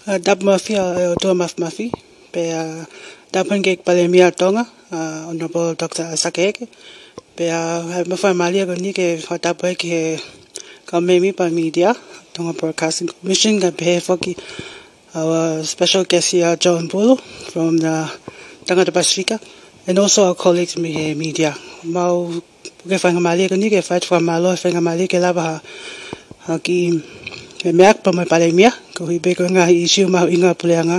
Dap mafia o tua mafi pe dapan Eiki Palemia Tonga Honorable Dr. Aisake Eke pe mafai malia ko ni ke fatapai ke kamemi pa media Tonga Broadcasting Commission ka pe foki our special guest here John Paula from the Tongatapu and also our colleagues in media mau ke Fakamatala ko ni ke fight for malo Fakamatala ke lava ki meak pa mai Palemia ko hibe ko nga issue mau inga puleanga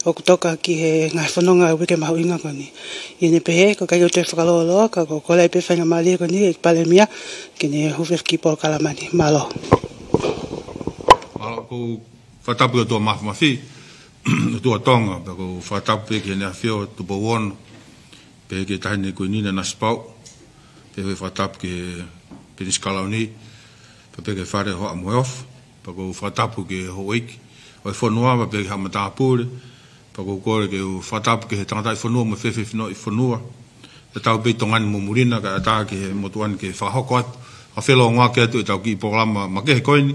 o kutoka ki he nga whanonga wike mau inga ko ni ine pehe ko kai o te whakalolo ka ko kolei pe Fakamatala ko ni Eiki Palemia kine hufef ki po kalamani malo ko whatapu o tō mafi tō Tonga ko whatapu ke ne whio tupo won pe ke tahine ko nina na spau pe whatapu ke peniskalauni pe ke whare ho amoeof pa ko whatapu ke ho Eiki o whanua pe ke hamatapure pa ko kore ke whatapu ke he tangatai whanua mo whewhewhino i whanua e tau pe tongani mo murina ka ata ke motuan ke whahoko atu a whelo ngā ke atu e tau ki programa ma ke he koini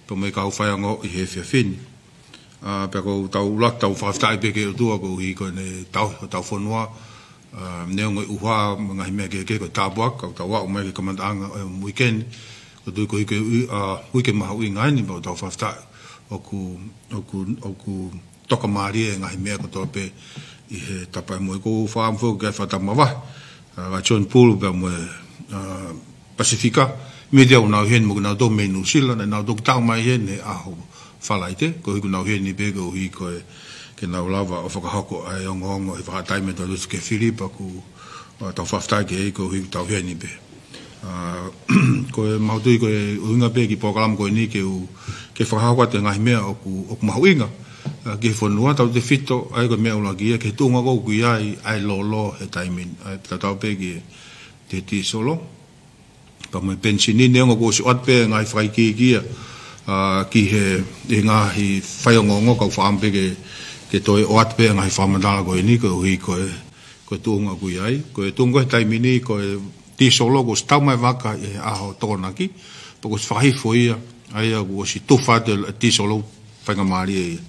pa me ka Faiongoongo i he whiawhini pa ko tau lak tau whawhtai pe ke utua ko hi ko ne tau whanua neo ngoi uha ngahi mea ke ko tāpuak ka tau wau mea ke kamandanga weekend ko tui ko hike maha ui ngaini pa tau whawhtai oku toka maari e ngahi mea ko tau pe i he tapai moe ko whaamwho ke whatamawa ka John Paul pa moe Pasifika media o nau hen mo nau do me New Zealand nau do tau mai hen e aho whalaite ko hiku nau hen ni pe ko hi ko ke nau lava o whakahoko ai Ongo'ongo i whakatai me tau lusu ke Filipa ku tau whaftai ke hei ko hiku tau hen ni pe ko e mautui ko e uinga pe ki pokalam ko ni ke whakahoko te ngahi mea oku mahu inga ke whanua tau te whito ai ko mea ulagia ke tunga ko ku iai ai lolo he taimin ai tau pe ki te ti solo pa mai pensini ne ngo ko si atpe ngai fai kia ki he ngahi Faiongoongo ka whaampe ke toi o atpe ngai Fakamatala ko ni ko hi ko tunga ku ai ko tunga taimini ko ti solo ko stau mai waka e aho tonaki pa ko fai foia ai ko si Tufaki ti solo Fakamatala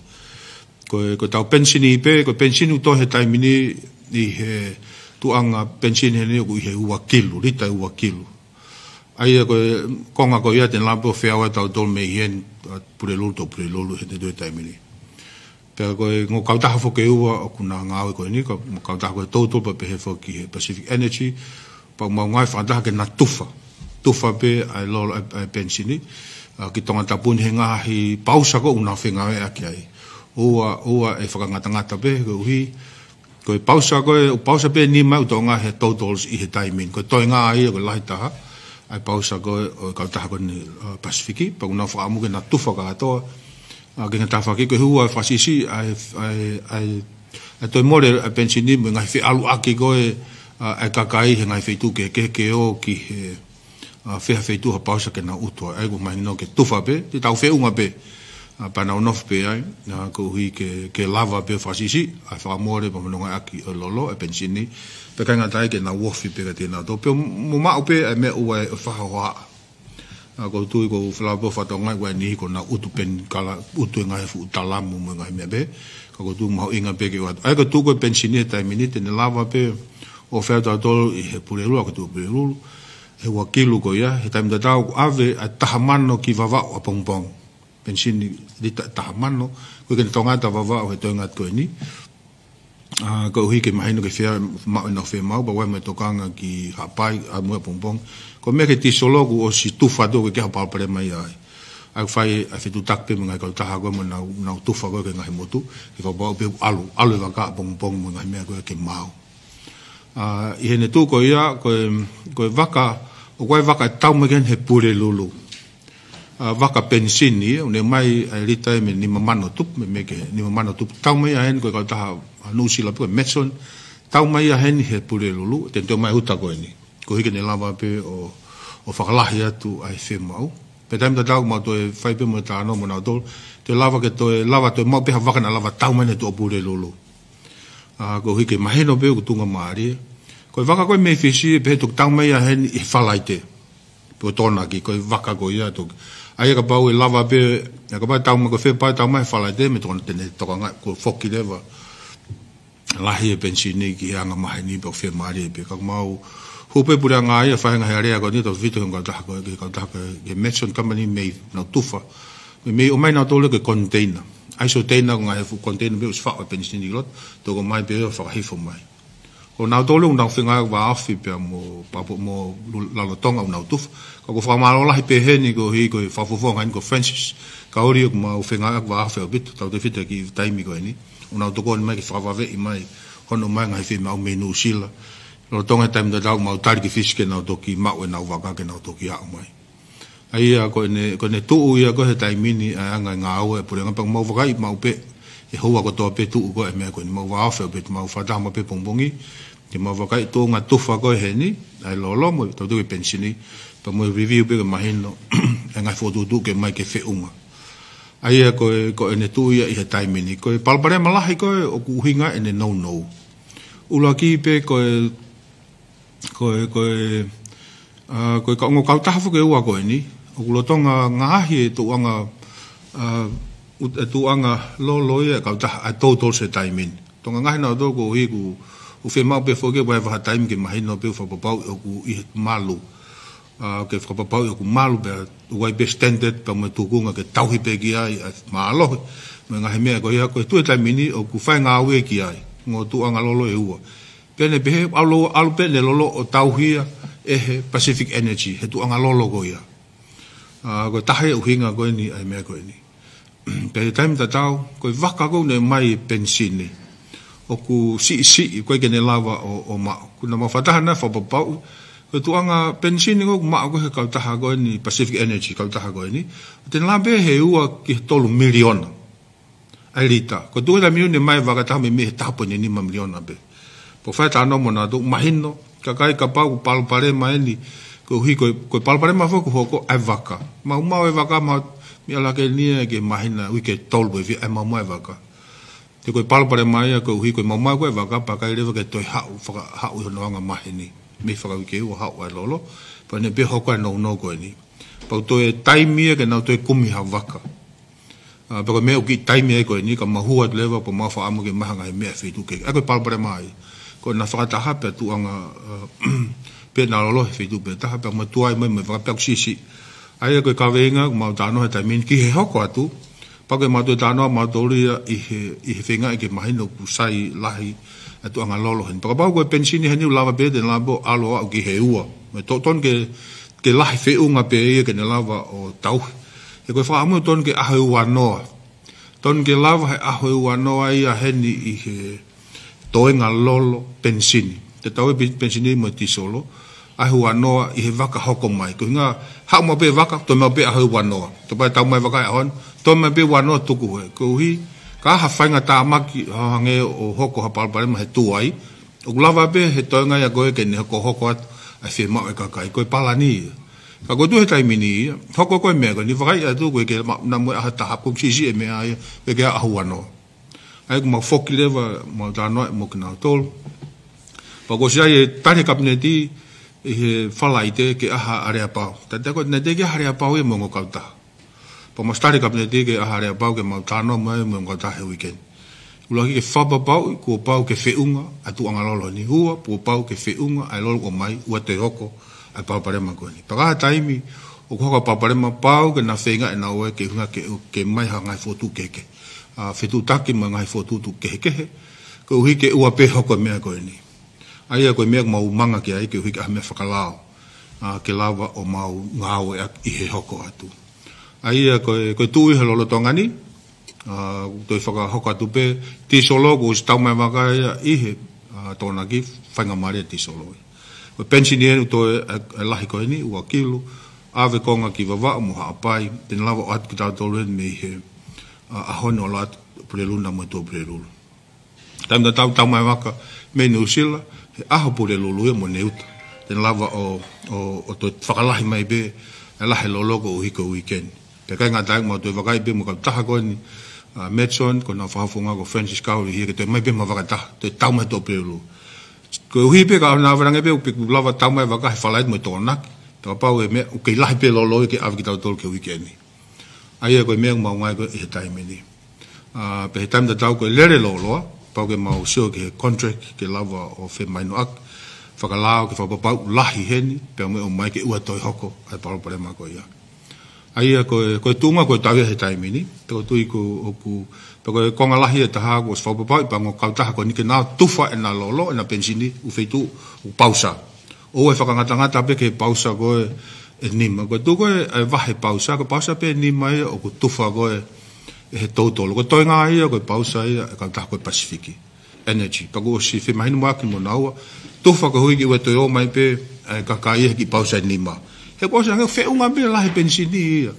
ko tau pensini pe ko pensini to he taimini i he tuanga pensini ne ko i he uakilu rita uakilu ai ko konga ko ia ten lampo feawa tau tol me hien pure lulu he te doi taimini pe ko ngo Kautaha fo ke ua o kuna ngau ko ni ko Kautaha ko total pa pe he fo ki Pacific Energy pa mo ngai fa da ke na tufa pe ai lo ai pensini ki Tongatapu he ngahi pausa ko una fenga e aki ai ua e whakangata pe ko hi ko pausa pe ni mau tonga he totals i he taimin ko toi ngā ai ko laitaha ai pausa ko Kautaha ko ni Pasifiki pa una whaamu ke na tufa ka atoa ke nga tawhaki ko hua whasisi ai toi more a pensini mo ngai whi alu aki ko ai kakai he ngai whitu ke o ki he whia whitu ha pausa ke na utua ai ko mai no ke tufa pe te tau whiunga pe pa na unof pe ai ko hui ke lava pe whasisi ai whaamore pa manonga aki o lolo a pensini pe kai ngatai ke na wofi pe ka tēnā tō pe mo mao pe e me ua e whakahoa ko tui ko whalabo whatongai wai nihi ko na utu pen kala utu ngai fu utalamu mo ngai me be ko tui maho inga pe ke watu ai ko tui ko pensini tai minite ne lava pe o whauta tolu i he purelua ko tui purelulu he wakilu ko ia he taim tatau ave a tahamano ki vavao a pongpong pensini di tahamano ko ke tongata vavao he toingat ko ni ko hui ke mahino ke fia mau no fe mau ba wa me tokanga ki hapai a mo pompong ko me ke ti solo ku o si tufa do ke ha pa pre mai ai fai a fitu takpe mo ngai Kautaha ko mo na tufa ko ke ngai motu ke fa ba pe alu va ka pompong mo ngai me ko ke mau i hene tu ko ia ko vaka o ko vaka tau me gen he pure lulu vaka pensini ne mai rita me ni mamano tup me ke ni mamano tup tau mai hen ko Kautaha anusi la pe meson tau mai hen he pure lulu te to mai uta ko ni ko hike ne lava pe o whakalahi atu ai whi mau pe taim ta tau mau to e whai pe mo ta no mo na tol te lava ke to e lava to mau pe ha waka na lava tau mai ne to pure lulu ko hike maheno pe ko tunga maari ko waka ko me fisi pe to tau mai hen I whalaite po tona ki ko waka ko ia to ai ka pau e lava pe ka pa tau ma ko fe pa tau mai fala de me ton tene to nga ko foki leva lahi e pensioni ki anga mai ni po fe mari pe ka mau hope pura nga ia fa nga harea ko ni to vito nga ta ko ke mention company me na tufa me o mai na tole ke container ai so tena nga he fu container be us fa pensioni lot to ko mai pe fa hi fo mai o na tole un na finga wa afi pe mo papo mo la Tonga un tufa ko fa malo la pe he ni ko hi ko fa fo nga ko Francis ka ori ko ma finga wa afi bit to de fita ki time ko ni un auto ko mai ki fa va ve mai kono mai nga fi ma o menu sila lo Tonga time da dau mau tar ki fiske na to ki ma we na wa ka na to ki a mai ai ko ne tu ia ko he time ni nga nga o e por nga pa mau va kai mau pe e ho ko to pe tu ko e me ko ni mau va afi bit mau fa da ma pe pongbongi ke mau va kai to nga tufa ko he ni ai lo mo to do pensioni pa mo review pe ma hino nga foto tu ke mai ke fe uma ai ko ne tu ia i he time ni ko palpare malahi ko o ku hinga ene no ula ki pe ko ngo Kautaha fu ke ua ko ni o ku Tonga ngahi tu anga lo ia Kautaha a total se time Tonga ngahi na do ko hi ku u fe mau pe fo ke wa va time ke mai no pe fo pau o ku i malu ke fo pau o ku malu be wai be standard pa mo tu kunga ke tau hi pe ki ai malo me ngahi me ko ia ko tu time ni o ku fa nga we ki ai ngo tu anga lolo e ua pene be alo pene lolo o tau hia e Pacific Energy he tu anga lolo go ia ko tahe u hinga ko ni ai me ko ni pe time ta tau ko vaka ko ne mai pensini o ku si ko ke ne lava o ma ku na mafataha na fa pau ko tu anga pensini ko ma ko he Kautaha ko ni Pacific Energy Kautaha ko ni ten la be he ua ki tolu milion alita ko tu la milion mai vaka ta me tapo ni ma milion be po fa ta no mona do mahino ka kai ka pau palpare mai ni ko hi ko palpare ma fo ko ai vaka ma e vaka ma mi ala ke ni ke mahina wi ke tol bo vi ai ma vaka te ko palpare mai ko hi ko ma ko vaka pa kai le ke to ha u no nga mahini me fa ke o ha wa lolo pa ne be ho ko no ko ni pa to e time ke na to e kumi ha vaka pa ko me o ki time ko ni ka ma huat leva po ma fa amu ke ma nga me fe tu ke ko palpare mai ko na Fakataha pe tu anga pe na lolo fe tu pe ta pe ma tu ai me va pe si ai ko ka venga ma ta no ta min ki he hoko atu pa ko ma tu ta no ma to ri i venga ke ma hino ku sai lahi atu anga lolo hen pa ko pensini hen lava pe de labo alo ki he ua me to ton ke lahi fe unga pe ke na lava o tau e ko fa amu ton ke a hu no ton ke lava a hu no ai a hen i he toenga lolo pensini te tau pensini mo ti solo ai hua noa i he vaka hoko mai ko nga ha mo pe vaka to mo pe a hua noa to pa tau mai vaka on to mo pe wa no tuku he ko hi ka ha fainga ta maki hange o hoko ha palpare ma he tuai o lava pe he toenga ya go ke ne ko hoko at a fe ma ka kai ko pala ni ka go tu he tai mini hoko ko me ko ni vai a tu ko ke na mo a ta ha ko si me ai ke a hua noa ai ko ma foki leva ma ta no mo kna tol pa ko sia e tani kabineti e falaite ke aha area pau ta ko ne de ke area pau e mo Kautaha pa ma stari kabineti ke aha area pau ke ma ta no mo Kautaha he weekend ulo ke fa pau ko pau ke feunga atu anga lolo ni hua po pau ke feunga ai lolo ko mai ua te hoko ai pau pare ma ko ni pa ga taimi o ko pau pare ma pau ke na fenga na o ke hunga ke mai ha ngai fotu ke fetu taki ma ngai fotu tu ke ko hi ke ua pe hoko me ko ni ai ko me mau manga ke ai ke hi ka me fakalao ke lava o mau ngao i he hoko atu ai ko tu i lo Tonga ni to faka hoko atu pe ti solo ko sta me maka i he tona ki fanga mare ti solo ko pensionier to lahi ko ni ua kilo ave konga ki vava mo ha pai ten lava at ki ta tolo me he a hono lat preluna mo to prelul tam da tau mai waka me no sila a ho prelulu mo neuta ten lava o to fakalahi mai be la he lolo ko hi ko weekend pe ka nga tag mo to vakai be mo ka ta ko ni metson ko na fa funga ko Francis ka hi ke to mai be mo vakata to tau mai to prelu ko hi pe ka na vranga be pe lava tau mai vaka falait mo to nak to pa we me o ke la pe lolo ke av ki ta to ke weekend Aia koe mea mau ngai koe he taimi ni. Pe he taimi da tau koe lere loloa, pau ke mau sio ke contract ke lava o whe maino ak, whakalao ke whapapau lahi heni, pe o me o mai ke ua toi hoko, ai paro pare ma koe ia. Aia koe tunga koe tau he taimi ni, te ko tui ko oku, pe koe konga lahi e taha ko se whapapau, pa ngo Kautaha ko nike nao tufa e na lolo, e na pensini, u feitu, u pausa. O e whakangata pe ke pausa koe, e nima. Koe tu koe e wahe pausa, ko pausa pe nima ia, o ko tufa koe e he tautolo. Ko toi ngā ia, koe pausa ia, e Kautaha koe Pasifiki. Energy. Pako o si whi mahinu waki mo naua, tufa ko hui ki ue toi o mai pe, e kakai ia ki pausa e nima. He pausa ngā whiunga pe lahi pensini ia.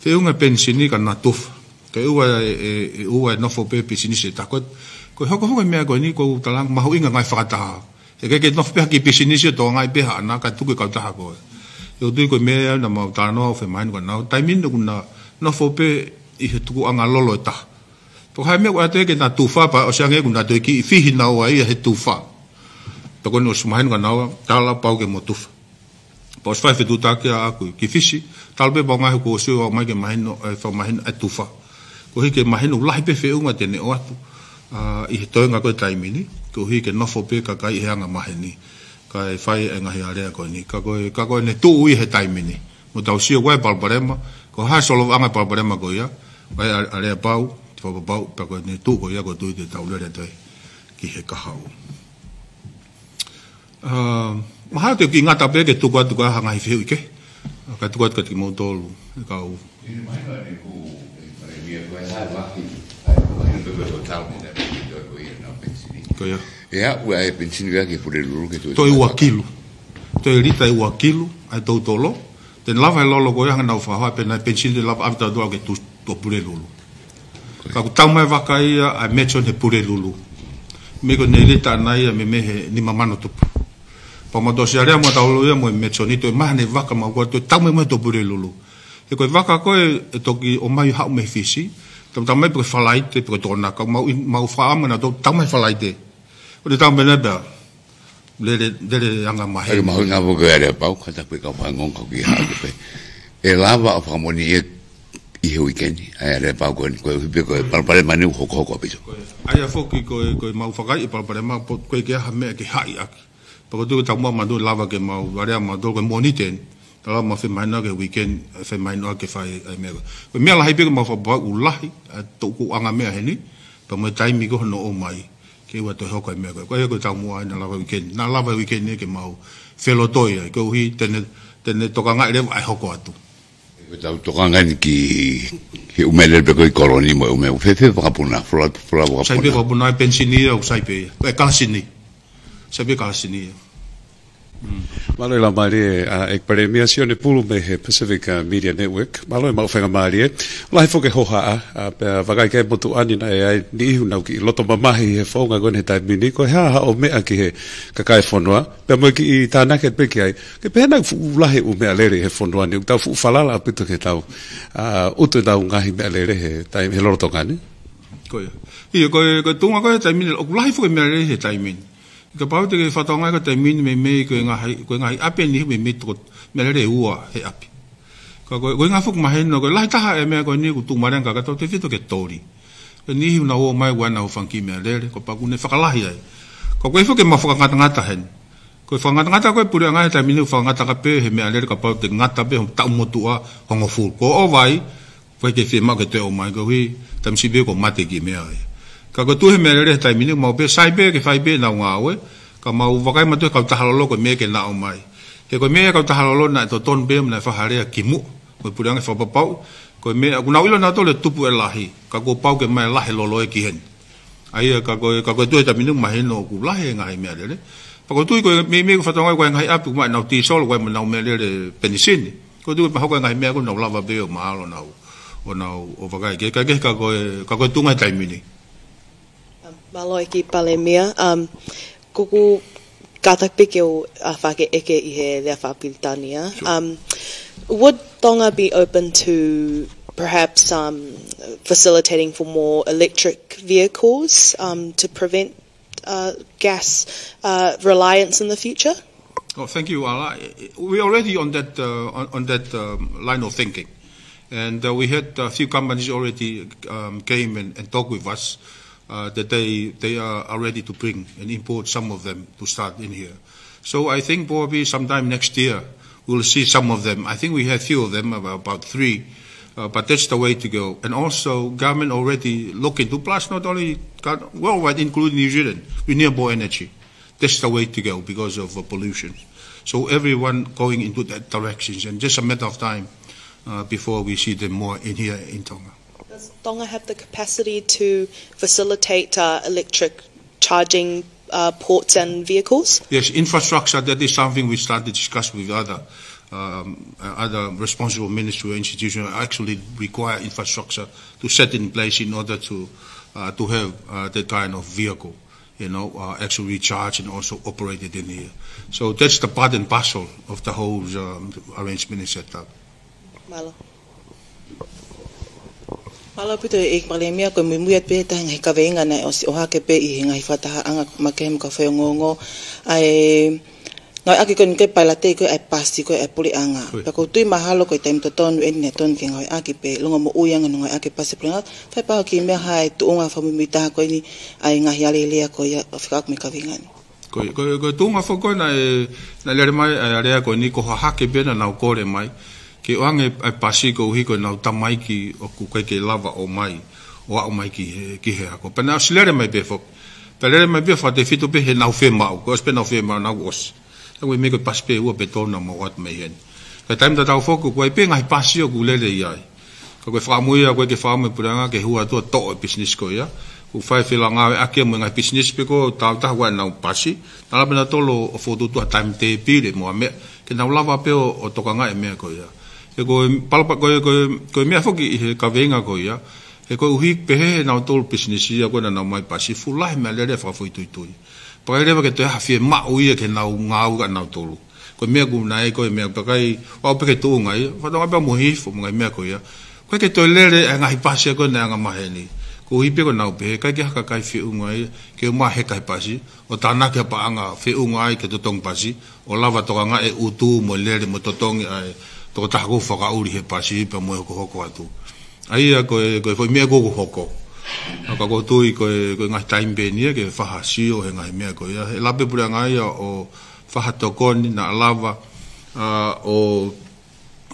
Whiunga pensini ka nā tufa. Koe ua e nofo pe pensini se ta. Koe hoko mea koe ni, koe talang mahu inga ngai Fakataha. E keke nofo pe haki pensini se to ngai pe haa, nā ka tuke Kautaha koe. Eu tui koe mea na mau tānoa o whemainu ka nau. Taimina kuna no fope i he tuku anga lolo e taha. Tō hai mea kua te ke nā tūwha pa o siange kuna tui ki i whihi nau ai he tūwha. Tō koe no sumahainu ka nau tāla pau ke mo tūwha. Pa o swai whetū tāke a aku ki whisi. Tāla pe pau ngahi ko o siu au mai ke mahino e whau mahino e tūwha. Ko hi ke mahino lahi pe whiunga tene o atu. I he toenga koe taimini. Ko hi ke nofo pe ka kai he anga mahini. Ka e whai e ngahi area koe ni. Ka koe ne tuu i he taimini. Mo tau sio koe palparema. Ko hai solo anga palparema koe ia. Kai area pau, te whapapau, pa koe ne tuu koe ia koe tui te tau lere toi ki he kahau. Maha te ki ngata pe ke tuku atu ka hanga hi whiu ike. Ka tuku atu ka te mau tolu. Kau. Ine maina ni ku Palemia koe hai waki. Ai maina pe koe tau ni na pe koe ia na pensini. Koe ia. Ea, ua e pensini wea ke pure lulu ke tu. Toi ua kilu. Toi rita e ua kilu, ai tau tolo. Ten lava e lolo koe hanga nau whahoa, pe na pensini de lava avita doa ke tu pure lulu. Ka ku tau mai waka ia, ai mechon he pure lulu. Me ko ne rita anai ia me mehe ni mamano tupu. Pa mato si area mo tau ia mo e mechon ito e maha ne waka mau kua, toi tau mai mo to pure lulu. E koe waka koe e toki o mai hau me fisi, tau mai pe whalaite, pe tōna, ka mau whaama na tau mai whalaite. O te tau mene bea, lere anga mahe. Ai mahu ngā waka area pau, kata pe kau Faiongoongo ki hake pe. E lava o whakamoni e i he wikeni, ai area pau koe hipe koe palpare mani u hoko apiso. Ai a whoki koe mau whakai e palpare ma, koe ke aha mea ke hai aki. Pako tu tau mua mandu lava ke mau, area mandu koe moniten, tala ma whemaina ke weekend, whemaina ke whai ai mea. Koe mea lahi pe ke mau whapau u lahi, tōku anga mea heni, pa mo taimi ko hono o mai. Ke ua toi hoko e mea koe. Koe tau mua ai na lava weekend. Nā lava weekend ne ke mau whelo toi ai. Koe uhi tene toka ngai rewa ai hoko atu. Koe tau toka ngai ki he umele pe koe koloni mo ume uwhewhe wakapuna, fula wakapuna. Saipe wakapuna ai pensini au saipe. Koe kalasini. Saipe kalasini. Malo la mare Eiki Palemia sione pulu me he Pacific Media Network. Malo e mawhenga mare. Lai foke hoha pe wakai ke motu ani na e ni ihu nau ki loto mamahi he whaunga gone he taimini. Ko hea o mea ki he kakai whanua. Pe mo ki i tānake peki ai. Ke pēnau ulahe u mea lere he whanua ni. Tau whalala apito ke tau utu tau ngahi mea lere he lorotongani. Koe. Ia koe tunga koe taimini. O ulahe foke mea lere he taimini. Ka pau te ke whatonga ka te mini me koe ngahi ape ni me me toko me lere ua he api. Ka koe ngā whuku maheno koe lai taha e mea koe ni ku tūmarenga ka tau te whito ke tori. Ka nihi una o mai wana o whanki mea lere ko paku ne whakalahi ai. Ka koe whuke ma whakangata hen. Koe whakangata koe puri angai te mini whakangata ka pe he mea lere ka pau te ngata pe tau motua hongo ful. Ko o vai koe ke whima ke te o mai ko hui tamsi be ko mate ki mea ai. Ka ko tuhe mea lere tai mini mau pe sai pe ke whai pe nau ngā oe ka mau wakai matu e Kautaha lolo ko mea ke nao mai he ko mea Kautaha lolo na e to ton pe mna e whaharea ki mu ko puri ange whapapau ko mea ku nau ilo na tole tupu e lahi ka ko pau ke mai lahi lolo e ki hen ai ka ko tuhe tai mini maheno ku lahi e ngahi mea lere pa ko tuhe ko me ko whatongai ko e ngahi api ku mai nau tisol ko e nau mea lere penisini ko tuhe pa hoko e ngahi mea ko nau lava be o mahalo nau o nau o wakai ke ka ko tungai tai mini. Malo Eiki Palemia, kuku katak pike o Aisake Eke I he lea whapilitania. Would Tonga be open to perhaps facilitating for more electric vehicles to prevent gas reliance in the future? Oh, thank you, Ala. We're already on that line of thinking. And we had a few companies already came and talked with us that they are ready to bring and import some of them to start in here. So I think probably sometime next year we'll see some of them. I think we have few of them, about 3, but that's the way to go. And also government already looking to, plus not only worldwide, including New Zealand, renewable energy. That's the way to go because of pollution. So everyone going into that direction, and just a matter of time before we see them more in here in Tonga. Does Tonga have the capacity to facilitate electric charging ports and vehicles? Yes, infrastructure, that is something we started to discuss with other responsible ministry or institutions. Actually require infrastructure to set in place in order to have that kind of vehicle, actually recharge and also operated in here. So that's the part and parcel of the whole arrangement is set up. Malo. Paula pito Eiki Palemia ko mimuat pe ta ngai ka venga na o ha ke pe I ngai Fakataha anga makem ka Faiongoongo ai ngai aki kon ke palate ko ai pasti ko ai puli anga pa ko tui mahalo ko time to ton en ne ton ke ngai aki pe longo mo uyang ngai aki pasi plinga fa pa ki me hai tu unga fa mi ta ko ni ai ngai ale le ko ya afika me ka venga ni ko tu nga fo ko na le mai area ko ni ko ha ke be na ko le mai ke oange ai pasi ko hiko na tamai ki o ku ke lava o mai ki he ako pa na silere mai befo pelere mai befo te fito pe he na fe mau ko spe na fe mau na os we me ko paspe o betona mo wat mai hen ka time da fo ko pe ngai pasi o ku le ia ko fa mo ia ko ke fa mo puranga ke hua to business ko ya u fai filanga ake mo ngai business pe ko ta wa na pasi na la tolo o fo tu time te pile mo me ke na lava pe o tokanga e me ko ya ko palpa ko me foki ka venga ko ya ko uhi pe na tol business ya ko na mai pasi fulai me le fa foi tu pa le ke te ha fi ma u ye ke na ngau ka na tolu ko me ku na ko me pa kai o pe ke tu ngai fa no ba mo hi fo ngai me ko ya ko ke to le ngai pasi ko na nga ma he ni ko hi pe ko na pe ka ke ka kai fi u ngai ke ma he kai pasi o tana ke pa anga fi u ngai ke to tong pasi o lava to nga e utu mo le mo to tong ai to ta ko fa uri he pasi pe mo ko hoko atu ai ko foi me ko hoko ka ko tu ko ngai time be ni ke fa ha si o he ngai me ko ya la pe pura ngai o fa ha to kon na lava o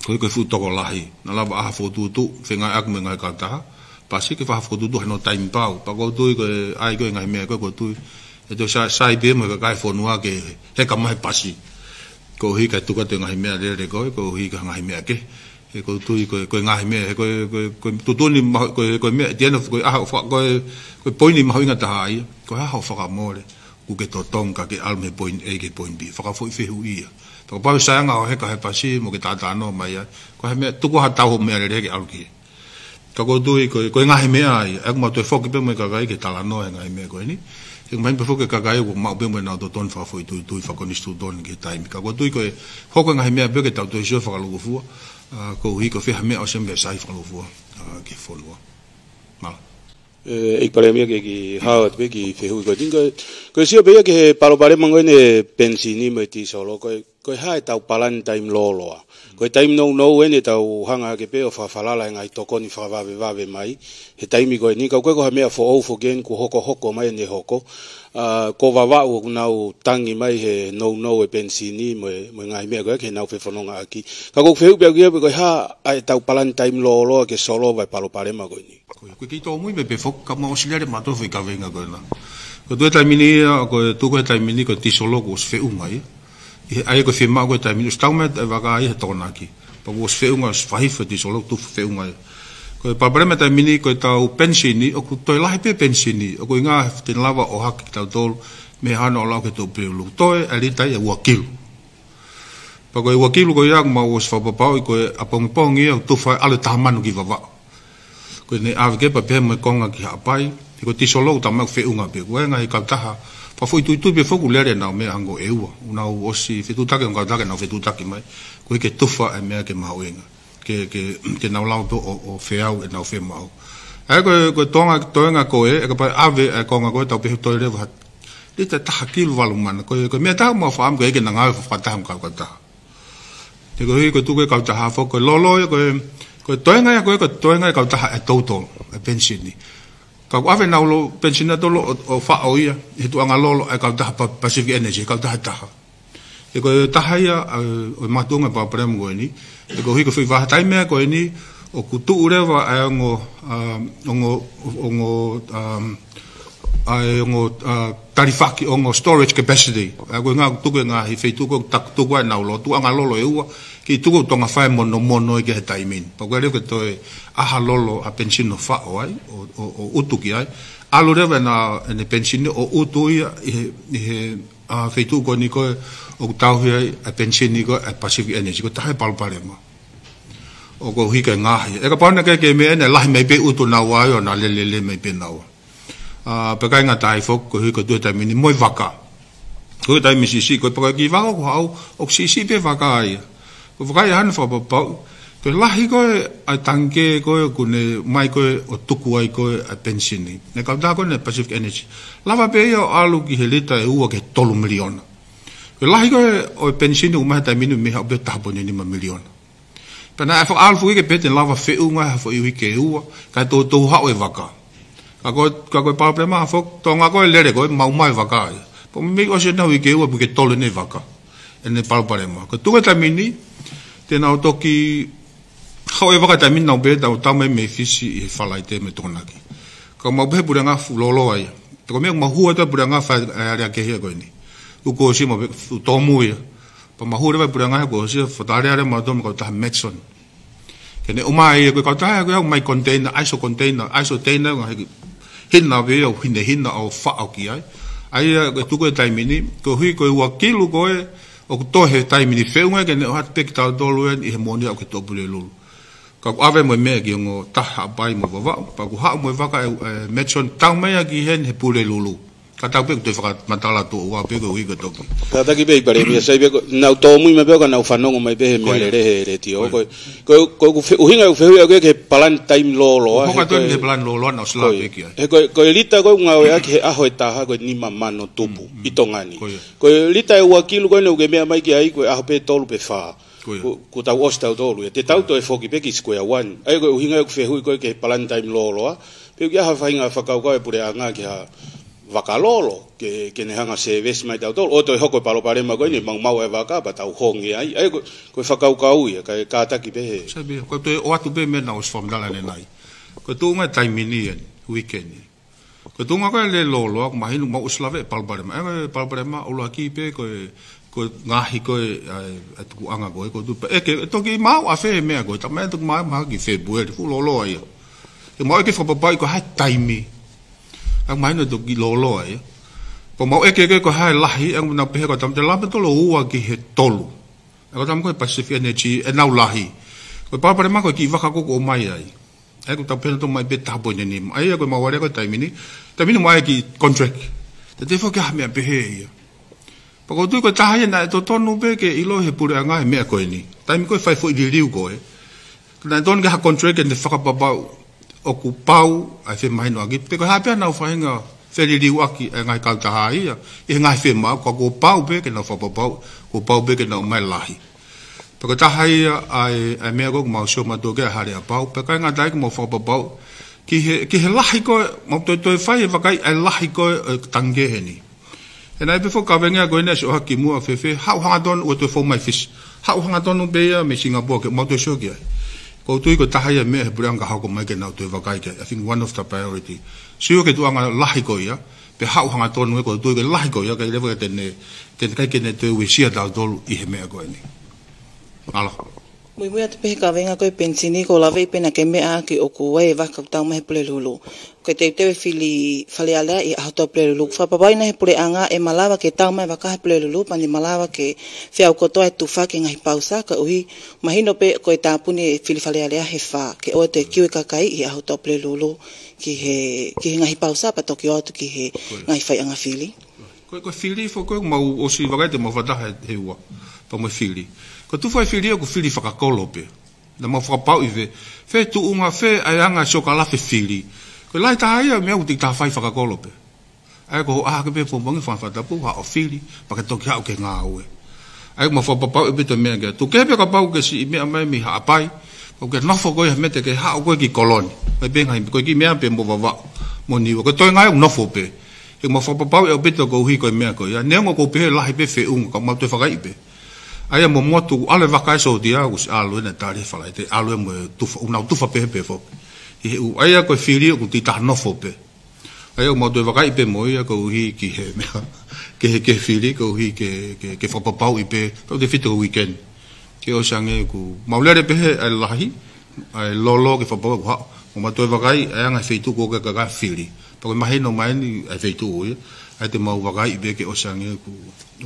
ko fu to ko lahi na lava a fo tu fe ngai ak me ngai Kautaha pasi ke fa fo tu no time pau pa ko tu ko ai ko ngai me ko tu e to sai be mo ka kai fo noa ke he ka mai pasi ko hi ka tu ka te ngai me le ko hi ka ngai me ke e ko tu ko ngai me ko tu tu ni ko me tiene ko a fa ko point ni ma hinga ta ai ko ha fa ka mo le ku ke to Tonga ke alme point a ke point b fa ka fo fe hu ia to pa sa nga he ka he pasi mo ke ta no mai ko ha me tu ko ha ta ho me le ke al ki ko tu ko ngai me ai ak mo to fo ke pe mo ka ga ke ta la no ngai me ko ni yung main before ke kagai ko mau be mo na to ton fa foi tu fa kon stu don ke time ka ko tu ko hoko ngai me be ke ta to jo fa lu fu ko hi ko fe me o sem be sai fa lu fu ke fo lu mal Eiki Palemia ke ki haut be ki fe hu ko ding ko sio be ke palo pare mango ne pensini me ti solo ko hai tau palan time lo ko time no ene tau hanga ke pe o fa falala ngai to kon fa va mai he time ko ni ko ha me fo gen ku hoko mai ne hoko ko va o na o tangi mai he no e pensini mo ngai me ko ke na fe fononga aki ka ko fe be ko ha ai tau palan time lo ke solo vai palo pare mango ni ko ki to muy be fo ka mo auxiliar ma to fe ka venga ko na ko tu termini ko tu ko termini ko ti solo ko fe ungai ai ko fe ma ko termini sta me va ka ai to na ki pa wo fe unga fa ti solo tu fe ungai ko pa problema termini ko tau pensini o ko to la pe pensini o ko nga te lava o hak ta tol me hano la ke to pe lu to ali tai e wakil pa ko wakil ko yang ma wo fa pa ko apong pong ia tu fa ale taman ki va ko ne avke pa pe mo konga ki hapai ko ti solo ta ma fe unga pe ko nga i Kautaha pa foi tu be foku le na me ango eua una o si fe tu ta ke nga na fe tu ta ki mai ko ke tufa e me ke ma wenga ke na lao o fe au e na fe mau ai ko tonga ko e pa ave e konga ko ta pe to le va lita ta hakil valuman ko me ta mo fa am ko ke na nga fa ta am ka ta te ko tu ke Kautaha fo ko lolo ko Ko toenga ko toenga Kautaha e toto e pensioni. Ka ave na lo pensiona to lo o fa oia e tu anga lolo e Kautaha Pacific Energy Kautaha taha. E ko taha ia o matunga pa prem go ni. E ko hiko fi va tai me ko ni o kutu urewa ai ongo tarifaki ongo storage capacity ko nga tuku nga hi fei tuku tak tuku na lo tu anga lolo e ua ki tuku tonga fai mono e ke taimin pa ko re ko to aha lolo a pension fa o ai o utuki ai alo re na ne pension o utu ia a fei tuku ni ko o tau hi a pension ni ko a Pacific Energy ko tai palpare ma o ko hika ngahi e ka pana ke me ne lahi me pe utu na wa yo na le me pe na wa pekai nga tai fok ko hika tu tai mini moi vaka ko tai mi si ko pa ki va ko au o si pe vaka ai ko vaka han fa pa ko lahi ko ai tangke ko ne mai ko o tuku ai ko a pension ni ne ka da ko ne Pacific Energy lava pe yo alu ki helita e ua ke 3 miliona ko lahi ko o pension ni uma tai mini me ha be ta ni miliona Pena e alfu ke pete lava fe unga fo i ke ua ka to ha o vaka. Ka ko pa problema fo tonga ko lere ko mau mai vaka. Po me o se na i ke ua bu ke tole ne vaka. Ene pa problema. Ko tu ta mini te na toki ho e vaka ta mini na be ta me fisi e fala te me tona ki. Ko mau be buranga fu lolo ai. Ko me mau hua ta buranga fa area ke he ko ni. U ko si mo to mu pa mahura vai buranga ko si fotare are ma dom ko ta Maxon kene o mai ko ta ko mai container iso container hinna ve o hinna o fa o ki ai tu ko tai mini ko hui ko wa kilu ko o to he tai mini feunga kene o hat pek ta dolu en i moni o ko to bulelu ka ave mo me ki ngo ta bai mo va pa ko ha mo va ka Maxon tau mai ki hen he bulelu Kata pe te Fakamatala to wa pe ko wi ko to. Kata ki be pare mi sai be na to mu me be ka na ufanongo mai be me le tio ko uhinga u feu ke plan time lo ko to le plan lo na sla pe ki. Ko elita ko nga o ke a hoita ha ko ni mama no tupu itongani. Ko elita e wa kilu ko no ke me mai ki ai ko a pe tolu pe fa. Ko ta osta tolu te tau to e foki pe ki square one. Ai ko uhinga ku feu ko ke plan time lo pe ki ha fa inga fa ka ko e pure anga ki ha Vakalolo ke ne hanga se ves mai tau tol o to hoko palo pare ma ko ni mau e vaka pa tau hongi ai ko fakau kau ia ka ta ki be sabe ko to o atu be me na os fam dala ne nai ko tu ma tai mini weekend ko tu ma ko le lolo ko mai no mo uslave pal pare ma o la ki pe ko ngahi ko atu anga ko tu ke to ki mau a fe me ko ta me tu ma ki fe buer fu lolo ai ke mo ke fa pa ko ha time ang mai no to ki lolo ai po mau eke ko hai lahi ang na pe ko tam te lape to lo ua ki he tolu ko tam ko Pacific Energy e nau lahi ko pa pare ma ko ki vaka ko mai ai ko tam pe to mai be ta bo ni ai ko ma ware ko taimini mai ki contract te fo ka me pe he po ko tu ko ta hai na to tonu be ke ilo he pure anga me ko ni taimi ko fai fo di riu ko na don ga contract and faka babau okupau ai fe mai no agi pe ko hapia na fa hinga fe li waki ngai Kautaha ia e ngai fe ma ko pau be ke na fa pau ko pau be ke na mai lahi pe ko ta hai ai me go ma so ma do ke ha ria pau pe ka nga dai ko mo fa pau ki he lahi ko mo to fa e va kai ai lahi ko tange he ni e nai pe fo ka venga go ne so ha ki mu fe ha ha don o to fo mai fish ha ha don be me Singapore ke mo to so ke ko tu ko tahaya me buranga ha ko mai ke na tu vakai ke I think one of the priority sio ke tu anga lahi ko ya pe ha hanga tonu ko tu ke lahi ko ya ke le te ne kai ke ne tu we sia da dolu I me ko ni ala Moimoi ate pehe ka venga koe pensini ko lawe pena ke mea ki o kuwe e waka tau mahe pule lulu. Koe te tewe fili fale alea I ahotoa pule lulu. Whapapai na he pule anga e malawa ke tau mahe waka he pule lulu. Pani malawa ke whiau kotoa e Tufaki ngahi pausa. Ka uhi mahino pe koe tāpuni e fili fale alea he wha. Ke oe te kiwe kakai I ahotoa pule lulu ki he ngahi pausa pa toki o atu ki he ngahi whai anga fili. Koe fili fo koe mau o si wakai te mau whataha he ua. Pa mo fili. Ko tu fai fili ko fili whakakolo pe. Na mo whakapau I fe tu unga fe ai anga sokala fe fili. Ko lai taia mea utik ta fai whakakolo pe. Ai ko ke pe pombongi whawhatapu ha o fili pa ke toki hao ke ngā ue. Ai mo whapapau I beto mea ke. Tu kepe ka pau ke si I mea mai mi ha apai. o ke nofo ko me te ke ha o ko ki koloni mai be ngai ko ki mea pe mo va mo ni ko to ngai nofo pe e mo fa pa e beto ko hi ko mea ko ya ne ngo ko pe la hi pe fe un ko ma te fa kai pe ai mo motu ale va kai so dia us alo na tari fa lai te alo mo tu una tu fa pe fo e u ai ko fili ko ti ta nofo pe ai mo te va kai pe mo ya ko hi ki he mea ke fili ko hi ke fa pa i pe ko de fito weekend ke o sange ku maulere pe ai lahi ai lolo ke fa pa ha o ma to va kai ai nga feitu ko ka fili pa mai no mai ni ai feitu ai te mau va kai be ke o sange ku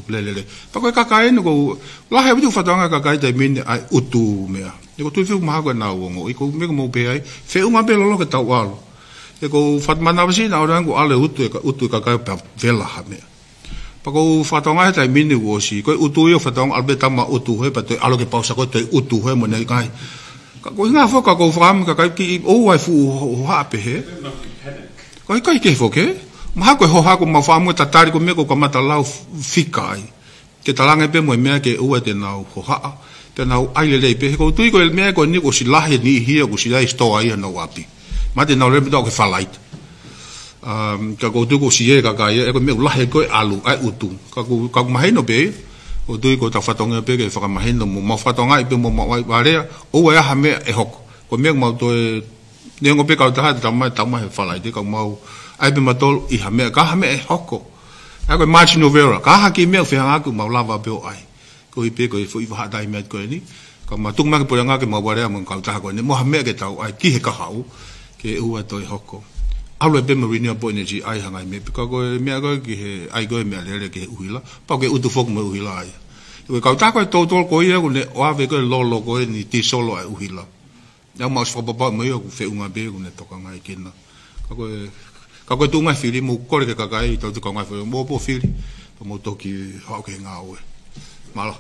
lele pa ko ka kai no ko la he bu fa tanga ka kai te min ai utu mea e ko tu fu ma ko na wo i ko me ko mo pe ai fe uma pe lolo ke tau walo e ko fa mana vasi na ora ko ale utu ka kai pa vela ha mea Pako fatonga he tai mini wosi ko utu yo fatong albe tama utu he pa te alo ke pausa ko te utu he mo nei kai ka ko nga fo ka ko fam ka ki o wa fu ha pe he ko kai ke fo ke ma ko ho ha ko ma fam ta tari ko me ko mata lau fikai ke talanga pe mo me ke o te na ho ha te na ai le pe ko tu ko me ko ni ko si la he ni hi ko si la sto ai no wapi ma te na le do ke falait ka ko tu ko si e ka e ko me la he ko alu ai utu ka ma he no be o tu ko ta fatonga pe ke fa ma he no mo fatonga pe mo wa re o wa ha me e hok ko me mo to ne ngo pe ka ta he fa lai de ka mo ai pe ma to i ha me ka ha me e hok ai ko march novera ka ha ki me fe ha ku mo lava pe ai ko i pe ko i fu i ha dai me ko ni ka ma tu ma ke po nga ke mo wa re mo ka ta ko ni mo ha me ke ta ai ki he ka hau ke u wa to i hok alo be renewable energy ai hanga me ka ko me ko ki he ai go me le ke uila pa ke utu fok me uila ai ko ka ta ko to ko ye ko ne wa ve ko lo ko ni ti solo ai uila ya ma so pa me yo fe unga be ko ne to ka ngai kina ka ko tu ngai fili mo ko ke ka kai to ka ngai fo mo po fili mo to ki ha ke nga o malo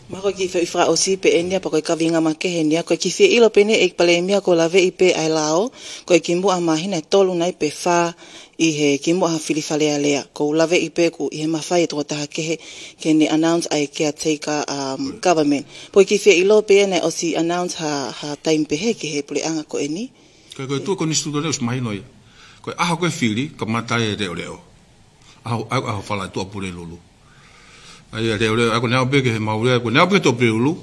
Mako ki fe fra osi pe enia pa ko ka vinga ma ke henia ko ki fe ilo pene Eiki Palemia ko lave i pe ai lao ko ki mbu ama hina tolu nai pe fa i he ki mbu ha fili fale alea ko lave i pe ku i he mafai to ta ke ni announce ai caretaker government po ki fe ilo pe ene osi announce ha time pe he ke he pule anga ko eni ko tu ko ni studio ne us mai noi ko a ko fili ka mata e reo a fala tu apure lulu ai re ako na be ke maure ko na be to pe ulu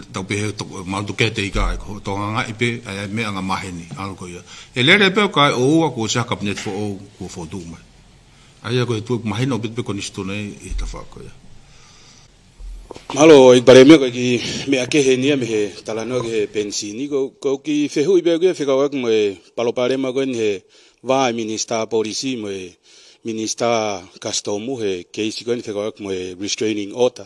to pe to ma to ke te ka ko to nga ipe ai me nga maheni algo ya ele re pe ka o ko sa cabinet fo o ko fo du mai ai ko tu maheno be ko ni sto nei e ta fa ko ya malo Eiki Palemia ko ki me ake he ni me he talano ke pensini ko ki fe hui be ke fe ka wa mo palo pare ma ko ni he va minister policy mo Minister Kastomu he keisi ko ni feka mo restraining order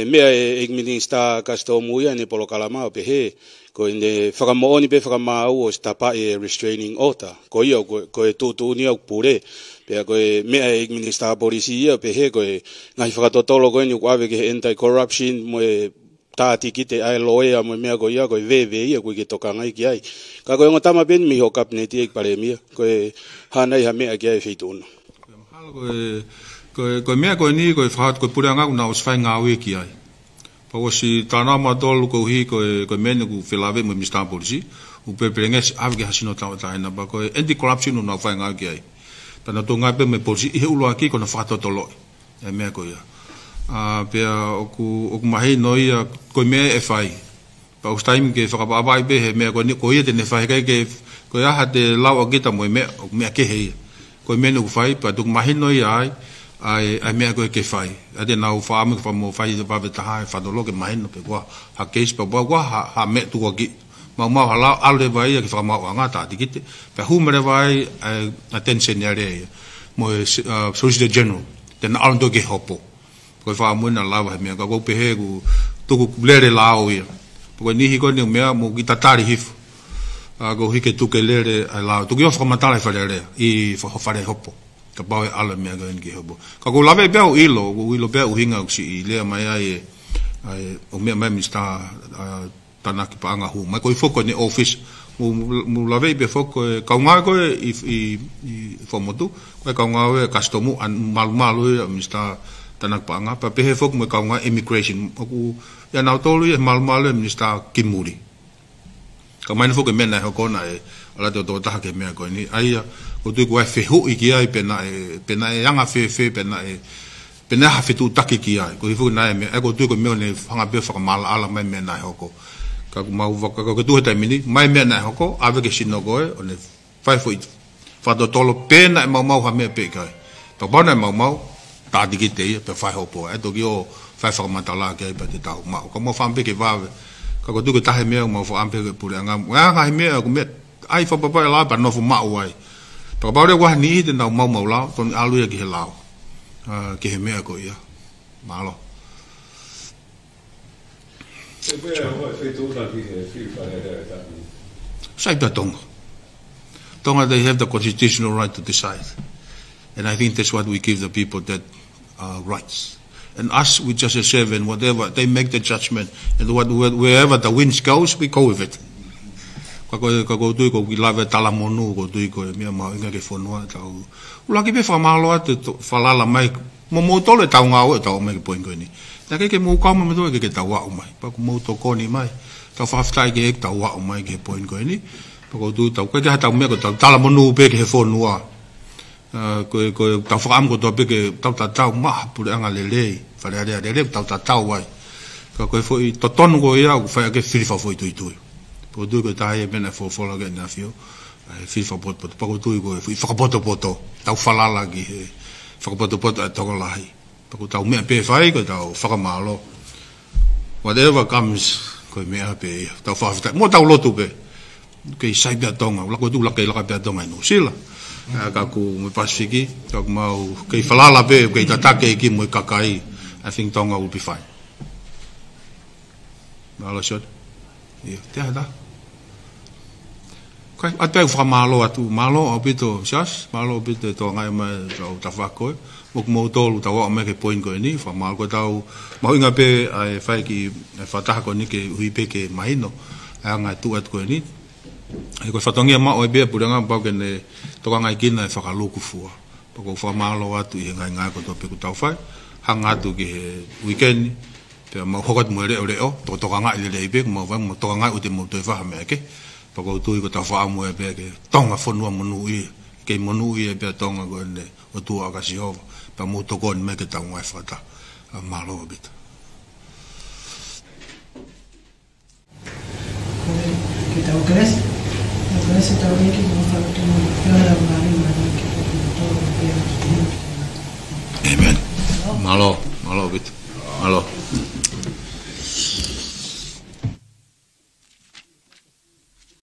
me e Minister Kastomu ya ni polo kalama pe he ko inde faka mo ni pe faka ma o stapa e restraining order ko yo ko tu ni o pure pe ko me e Minister Policia pe he ko ngai faka totolo ko ni kwa ve ke anti corruption mo ta tikite ai loe mo me ko ya ko veve ia ko ke toka ngai ki ai ka ko ngota ma ben mi ho cabinet Eiki Palemia ko hana ia me aki ai feitun ko me ko ni ko fa ko puranga na os fa nga we ki ai pa o si tana ma tol ko hi ko me ku filave mo Mr. Policy u pe prenges avge hasino ta na ba ko anti corruption na fa nga ki ai tana to nga pe me policy e ulo aki ko na fa to lo e me ko ya pe o ku mai noi ko me e fai pa o time ke fa ba be he me ko ni ko ye te ne fa ke ko ya ha te lau o kita mo me ke he ko me no fai pa tu mai noi ai me ko ke fai ade na o fa me fa mo fai de ba ta fa do lo ke mai no pe kwa ha case pa ba ha me tu ko ki ma hala alde vai ke fa ma nga ta tikite pe hu me vai attention ya re mo solicitor general den ando ke hopo ko fa mo na lava me ka ko pe he ku tu ku lere la o ia ko ni hi ko ni me mo ki tatari hif go hi ke tu ke lere la tu ki Fakamatala fa lere i fa le hopo ka ba ala me ga ngi hopo ka ko lave be o ilo be o hinga si le mai ai o me mista tanaki pa anga hu mai ko foko ni office mu lave be foko ka nga ko i fomotu ko ka nga we customu an mal mista tanak pa nga pa pehe fok mo ka nga immigration aku ya na tolu ya mal minister kimuri ka mai fok men na ko na ala to ta ke me ko ni ai ko tu ko fe hu i ki ai pena yanga fe pena ha fe tu taki ki ai ko fu na me ko tu ko me ne fanga be fa mal ala mai me na ko ka mau va ka tu ta mini mai me na ko ave ke sino go ne fa fa do tolo pena mau ha me pe kai pa bona mau ta di ki te pe fa ho po to ki o fa Fakamatala ke pe te tau mau ko mo fa be ke va ka ko tu ko ta he me mo fa ampe ke pule nga nga me ko me ai fa papa la pa no fu mau ai pa ba le wa ni te na mau la ton alu ya ki he lao ke he me ko ia malo sai ta Tonga they have the constitutional right to decide, and I think that's what we give the people, that rights. And us, we just a servant, whatever they make the judgment, and wherever the wind goes, we go with it. Kako tu ko lave talamonu ko tu ko me ma inga ke fonua tau. Ula ki be fa malo ate falala mai mo tole tau ngau tau mai ko ingo ni. Ta ke mo ka mo to ke tau wa mai. Pa ko mo to ko ni mai. Tau fa ftai ke tau wa mai ke po ingo ni. Pa ko tu tau ke tau me ko tau talamonu be ke fonua. Ko tau fa am ko to be ke tau ma pu anga lele. Fa le tau wai. Ko foi to ton go ia fa ke filifa foi tu. Po tu ko tai mena fo la ga na fio fi fa pot pa ko tu ko fi fa poto tau falala gi fa poto to la hi pa ko tau me pe fai ko tau fa malo whatever comes ko me pe tau fa mo tau lotu pe ke sai be Tonga la ko tu la ke la be Tonga no sila ka ku me pasifiki ka mau ke falala pe ke ta ke ki mo kakai I think Tonga will be fine malo shot yeah ta Ate fa malo atu malo obito sas malo obito to ngai mai to Tufaki mok mo tolu tawa me ke point ko ni fa malo ko tau mau inga pe ai fai ki Fakataha ko ni ke hui pe ke mai no anga tu at ko ni ai ko fatongia ma o be puranga pa ke ne to ngai kin na fa loku fu pa ko fa malo atu i ngai ko to pe ko tau fai hanga tu ke weekend pe ma hokat mo le o to ngai le be mo va mo to ngai u te mo to fa me ke Pako tui ko ta wha amu e pe ke tonga whanua monu i. Ke monu i e pe tonga ko ene o tua akasi hova. Pa mo toko ni me ke tau ngai whata. Malo o bita. Ke tau kres. Kres e tau eki mo whakatu mo whiara mari ke tau Amen. Malo o bita. Malo.